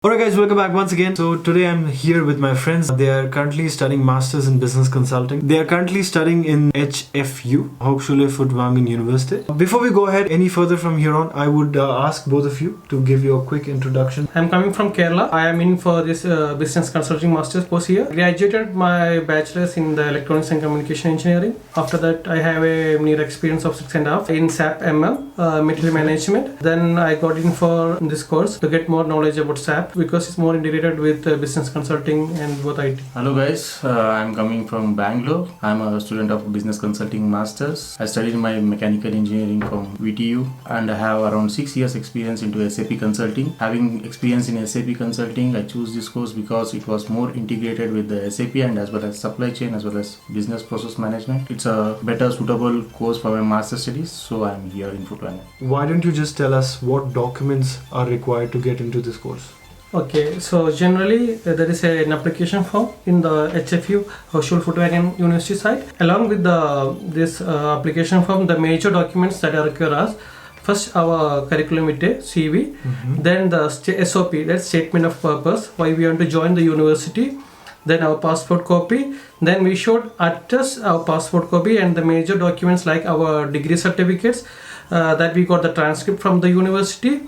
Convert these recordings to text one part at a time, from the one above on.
Alright guys, welcome back once again. So today I'm here with my friends. They are currently studying Masters in Business Consulting. They are currently studying in HFU, Hochschule Furtwangen University. Before we go ahead any further from here on, I would ask both of you to give you a quick introduction. I'm coming from Kerala. I am in for this Business Consulting Masters course here. Graduated my bachelor's in the Electronics and Communication Engineering. After that, I have a near experience of 6.5 in SAP Material Management. Then I got in for this course to get more knowledge about SAP, because it's more integrated with business consulting and both IT. Hello guys, I'm coming from Bangalore. I'm a student of Business Consulting Masters. I studied my mechanical engineering from VTU and I have around 6 years experience into SAP consulting. Having experience in SAP consulting, I choose this course because it was more integrated with the SAP and as well as supply chain as well as business process management. It's a better suitable course for my master studies, so I'm here in Furtwangen. Why don't you just tell us what documents are required to get into this course? Okay, so generally there is an application form in the HFU, Hochschule Furtwangen University site. Along with this application form, the major documents that are required are first our curriculum vitae (CV), then the SOP, that's statement of purpose, why we want to join the university, then our passport copy, then we should attest our passport copy and the major documents like our degree certificates that we got the transcript from the university.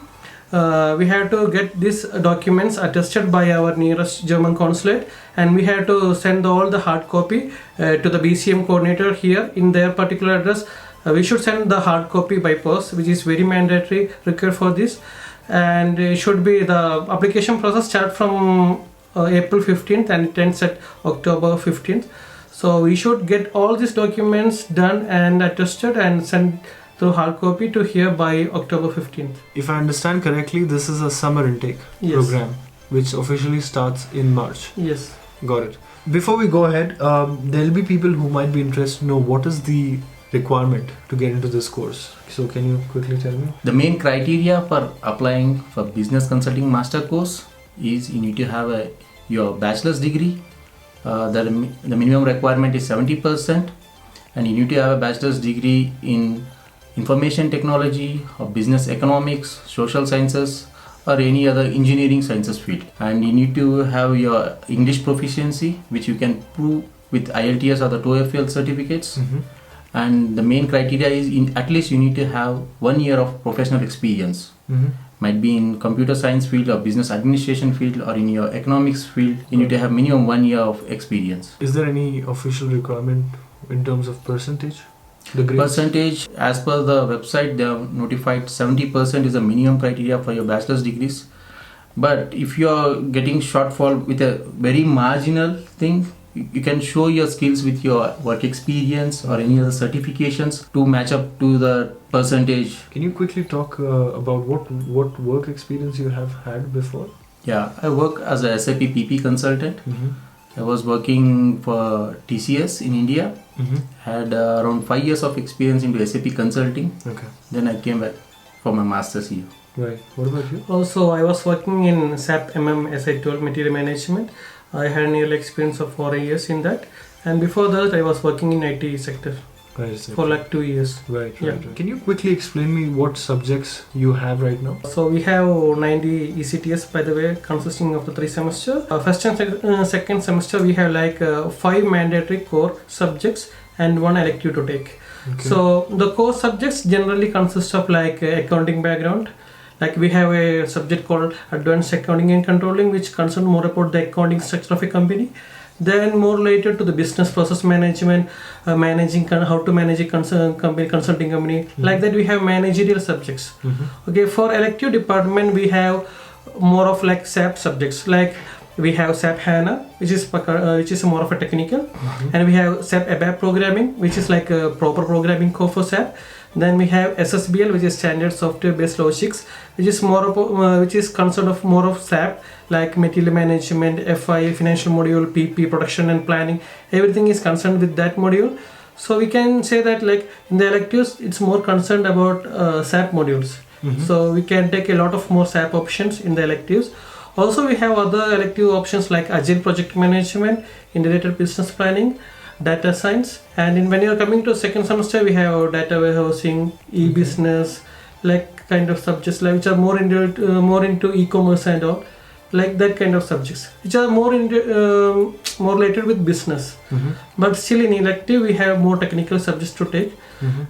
We have to get these documents attested by our nearest German consulate, and we have to send all the hard copy to the BCM coordinator here in their particular address. We should send the hard copy by post, which is very mandatory required for this, and it should be the application process start from April 15th and it ends at October 15th. So we should get all these documents done and attested and sent through hard copy to here by October 15th. If I understand correctly, this is a summer intake program which officially starts in March. Yes. Got it. Before we go ahead, there'll be people who might be interested to know what is the requirement to get into this course. So can you quickly tell me? The main criteria for applying for Business Consulting Master course is you need to have your bachelor's degree. The minimum requirement is 70%, and you need to have a bachelor's degree in information technology or business economics, social sciences, or any other engineering sciences field. And you need to have your English proficiency, which you can prove with IELTS or the TOEFL certificates. And the main criteria is at least you need to have 1 year of professional experience. Might be in computer science field or business administration field or in your economics field. You need to have minimum 1 year of experience. Is there any official requirement in terms of percentage? The percentage, as per the website, they have notified 70% is the minimum criteria for your bachelor's degrees. But if you are getting shortfall with a very marginal thing, you can show your skills with your work experience or any other certifications to match up to the percentage. Can you quickly talk about what work experience you have had before? Yeah, I work as a SAP PP consultant. I was working for TCS in India. Had around 5 years of experience into SAP consulting. Okay. Then I came back for my master's here. Right. What about you? Also, I was working in SAP as I told, Material Management. I had nearly experience of 4 years in that. And before that, I was working in IT sector for like 2 years. Right. Can you quickly explain me what subjects you have right now? So we have 90 ECTS, by the way, consisting of the 3 semesters. First and second semester, we have like 5 mandatory core subjects and 1 elective to take. Okay. So the core subjects generally consist of like accounting background. Like we have a subject called Advanced Accounting and Controlling, which concerns more about the accounting structure of a company. Then more related to the business process management, managing how to manage a consulting company. Like that we have managerial subjects. Okay, for elective department we have more of like SAP subjects. Like we have SAP HANA, which is more of a technical, and we have SAP ABAP programming, which is like a proper programming core for SAP. Then we have SSBL, which is Standard Software Based Logics, which is which is concerned of more of SAP, like material management, FI, financial module, PP, production and planning. Everything is concerned with that module. So we can say that like in the electives, it's more concerned about SAP modules. So we can take a lot of more SAP options in the electives. Also, we have other elective options like Agile Project Management, Integrated Business Planning, Data Science, and when you're coming to second semester, we have Data Warehousing, E-Business, like kind of subjects like which are more into e-commerce and all. like that kind of subjects, which are more more related with business. But still in elective, we have more technical subjects to take,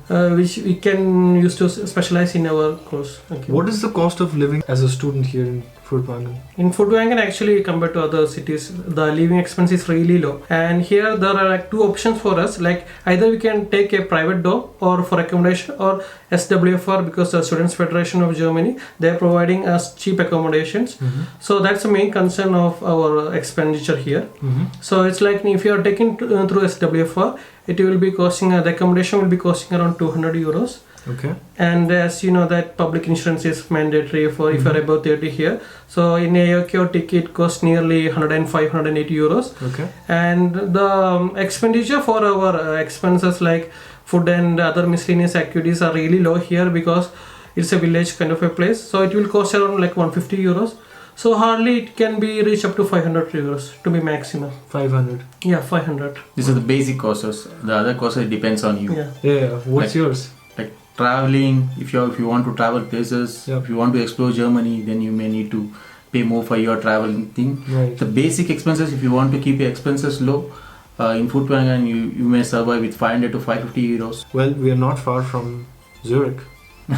which we can use to specialize in our course. Okay. What is the cost of living as a student here in Furtwangen? In Furtwangen, actually, compared to other cities, the living expense is really low. And here there are like two options for us. Like either we can take a private dorm or for accommodation, or SWFR, because the Students Federation of Germany, they are providing us cheap accommodations. So that's the main concern of our expenditure here. So it's like if you are taking through SWFR, it will be costing, the accommodation will be costing around 200 euros. Okay. And as you know that public insurance is mandatory for if you are above 30 here. So in AOK ticket costs nearly 105, 180 euros. Okay. And the expenditure for our expenses like food and other miscellaneous activities are really low here, because it's a village kind of a place. So it will cost around like 150 euros. So hardly it can be reached up to 500 euros to be maximum. 500. Yeah, 500. These are the basic costs. The other costs depends on you. Yeah. What's yours? Like traveling, if you want to travel places, if you want to explore Germany, then you may need to pay more for your traveling thing. Right. The basic expenses, if you want to keep your expenses low, in Furtwangen you may survive with 500 to 550 euros. Well, we are not far from Zurich.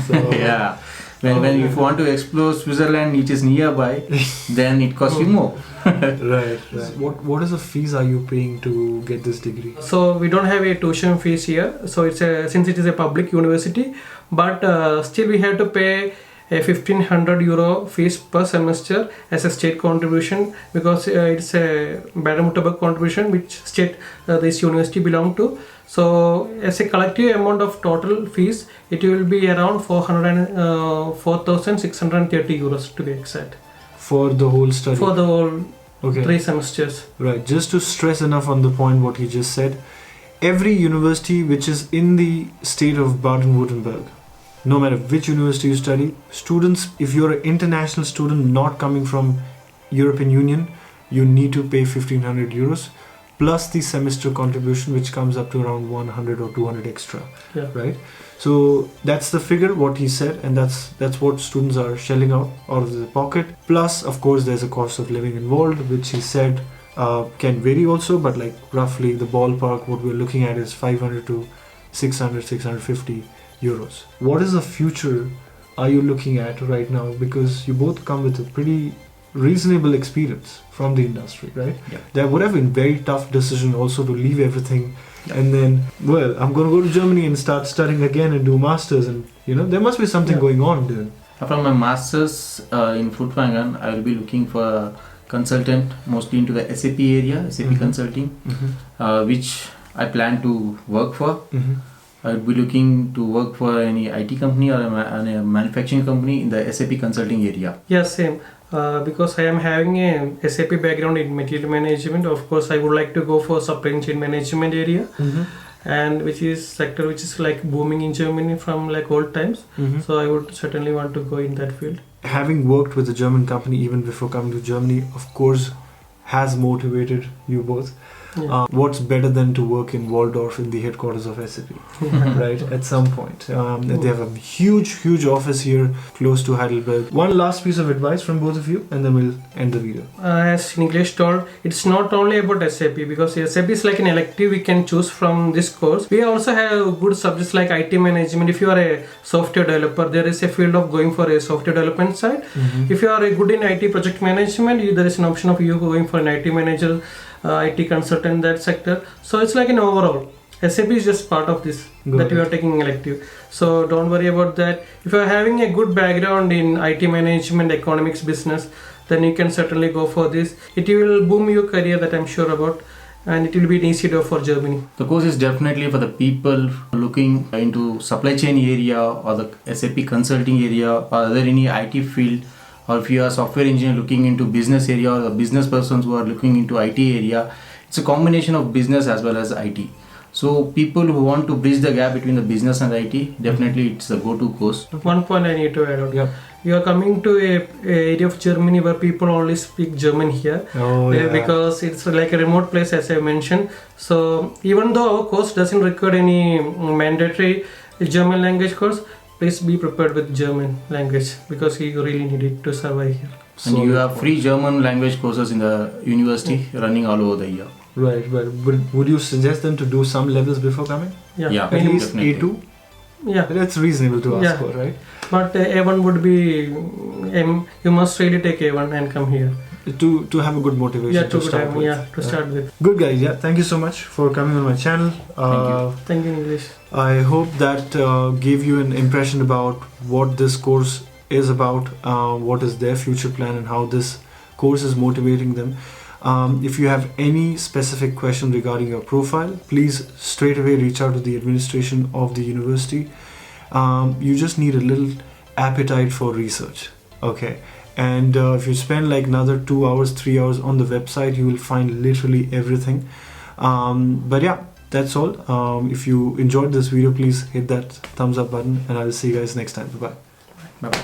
So Yeah. When if you want to explore Switzerland, which is nearby, then it costs you more. Right. What is the fees are you paying to get this degree? So we don't have a tuition fees here. So it's since it is a public university, but still we have to pay a 1500 euro fees per semester as a state contribution, because it's a Baden-Württemberg contribution which state this university belong to. So as a collective amount of total fees, it will be around 4,630 euros to be exact. For the whole study? For the whole Okay. 3 semesters. Right. Just to stress enough on the point what he just said, every university which is in the state of Baden-Württemberg, no matter which university you study, students, if you're an international student not coming from European Union, you need to pay 1500 euros plus the semester contribution, which comes up to around 100 or 200 extra. Yeah. Right. So that's the figure what he said, and that's what students are shelling out of their pocket. Plus, of course, there's a cost of living involved, which he said can vary also, but like roughly the ballpark what we're looking at is 500 to 600, 650 euros. What is the future are you looking at right now? Because you both come with a pretty reasonable experience from the industry, right? Yeah. There would have been very tough decision also to leave everything and then, well, I'm going to go to Germany and start studying again and do masters, and there must be something going on there. After my masters in Furtwangen, I will be looking for a consultant, mostly into the SAP area, SAP consulting, which I plan to work for. I would be looking to work for any IT company or a manufacturing company in the SAP consulting area. Yeah, same. Because I am having a SAP background in material management, of course I would like to go for supply chain management area, and which is sector which is like booming in Germany from like old times. So I would certainly want to go in that field. Having worked with a German company even before coming to Germany, of course, has motivated you both. Yeah. What's better than to work in Waldorf in the headquarters of SAP, right? At some point. They have a huge office here close to Heidelberg. One last piece of advice from both of you, and then we'll end the video. As Nikhilesh told, it's not only about SAP, because SAP is like an elective we can choose from this course. We also have good subjects like IT management. If you are a software developer, there is a field of going for a software development side. If you are a good in IT project management, there is an option of you going for an IT manager, IT consultant, that sector. So it's like an overall. SAP is just part of this that you are taking elective. So don't worry about that. If you are having a good background in IT management, economics, business, then you can certainly go for this. It will boom your career, that I'm sure about, and it will be an easy door for Germany. The course is definitely for the people looking into supply chain area or the SAP consulting area, or other any IT field, or if you are a software engineer looking into business area, or the business persons who are looking into IT area. It's a combination of business as well as IT. So people who want to bridge the gap between the business and IT, definitely it's a go-to course. One point I need to add on. Yeah. You are coming to a area of Germany where people only speak German here. Because it's like a remote place, as I mentioned. So even though our course doesn't require any mandatory German language course, please be prepared with German language, because you really need it to survive here. And you Solid have point. free German language courses in the university running all over the year. Right. Would you suggest them to do some levels before coming? Yeah. At least Definitely. A2? Yeah. That's reasonable to ask Yeah. for, right? But A1 would be, you must really take A1 and come here. To have a good motivation Yeah, to start with. to start with. Good guys, yeah. Thank you so much for coming on my channel. Thank you, Nikhilesh. I hope that gave you an impression about what this course is about, what is their future plan, and how this course is motivating them. If you have any specific question regarding your profile, please straight away reach out to the administration of the university. You just need a little appetite for research, okay? And if you spend like another 2 hours, 3 hours on the website, you will find literally everything. But yeah, that's all. If you enjoyed this video, please hit that thumbs up button, and I'll see you guys next time. Bye-bye. Bye-bye.